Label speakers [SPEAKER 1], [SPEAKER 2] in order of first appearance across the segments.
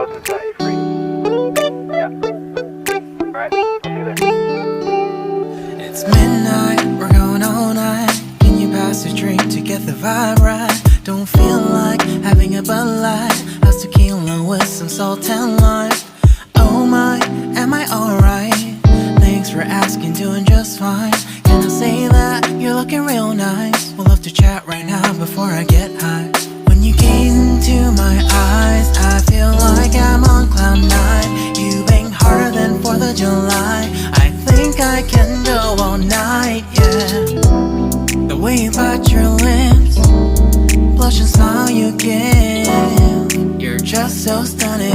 [SPEAKER 1] host and set you free. Yeah. Alright, I'll see you there.
[SPEAKER 2] It's midnight, we're going all night. Can you pass a drink to get the vibe right? Don't feel like having a Bud Light. How's tequila with some salt and lime? Oh my, am I alright? Thanks for asking, doing just fine. Can I say that you're looking real nice? We'll love to chat right now before I get high. When you gaze into my eyes, I feel like I'm on cloud nine. You bang harder than 4th of July. I think I can go all night, yeah. The way you bite your lips, blush and smile you give, you're just so stunning.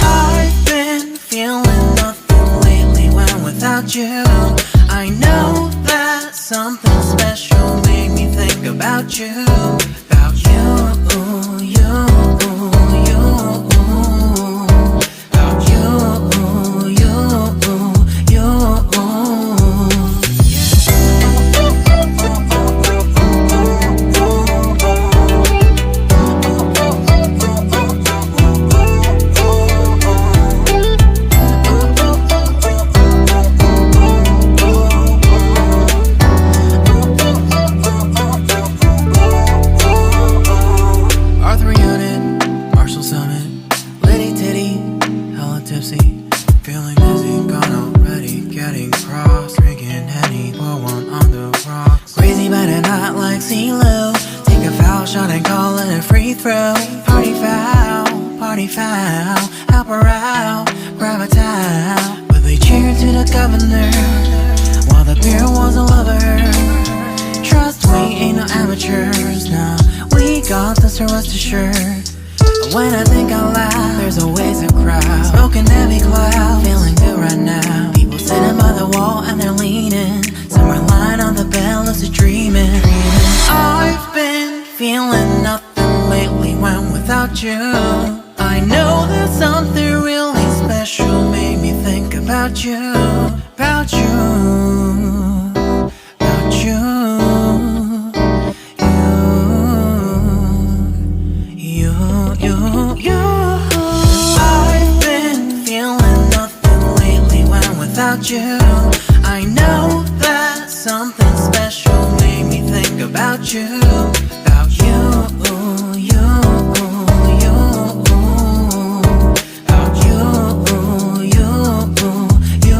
[SPEAKER 2] I've been feeling nothing lately when without you. I know that something special made me think about you. About you, you, you. About you, you, you. Feeling dizzy, gone already, getting cross. Drinking Henny, pour one on the rocks. Crazy but not like CeeLo. Take a foul shot and call it a free throw. Party foul, help her out, grab a towel. But they cheered to the governor, while the beer was a lover. Trust we ain't no amateurs, nah. We got this, so rest assured. When I think out loud, there's always a crowd. Smoking heavy cloud, feeling good right now. People sitting by the wall and they're leaning. Some are lying on the bed, lucid dreaming. I've been feeling nothing lately when without you. I know that something really special made me think about you. About you, about you. I've been feeling nothing lately when without you. I know that something special made me think about you. About you, you, you. About you, you, you.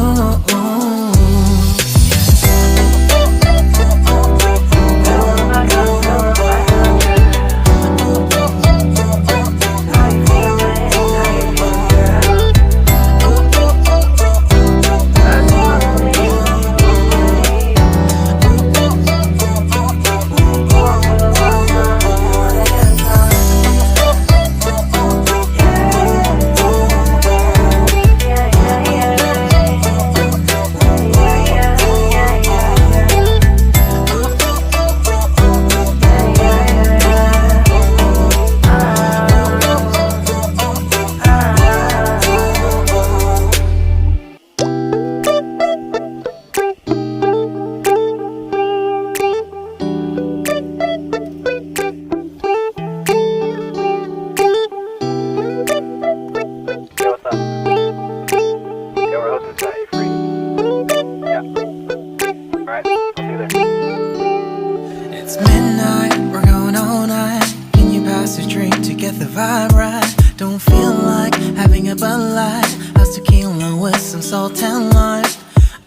[SPEAKER 2] It's midnight, we're going all night. Can you pass a drink to get the vibe right? Don't feel like having a Bud Light. How's tequila with some salt and lime?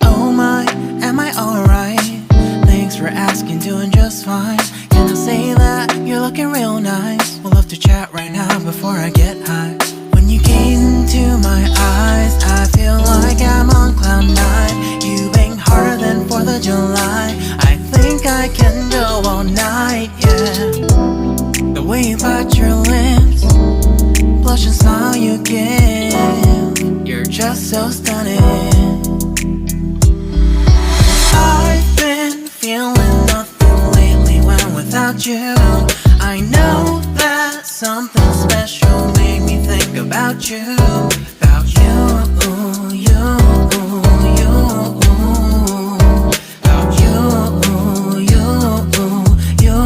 [SPEAKER 2] Oh my, am I alright? Thanks for asking, doing just fine. Can I say that you're looking real nice? We'll love to chat right now before I get high. When you gaze into my eyes, I feel like I'm on cloud nine. You bang harder than 4th of July. I think I can go all night, yeah. The way you bite your lips, blush and smile you give, you're just so stunning. I've been feeling nothing lately when without you. I know that something special made me think about you. About you, you, you. About you, you, you.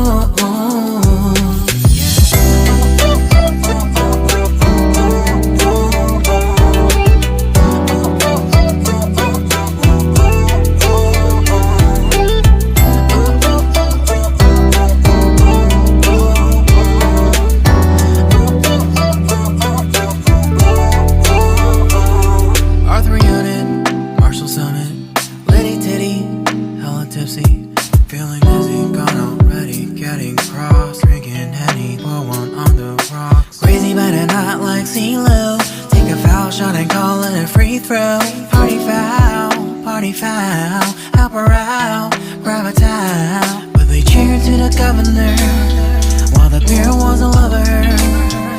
[SPEAKER 2] like CeeLo. Take a foul shot and call it a free throw.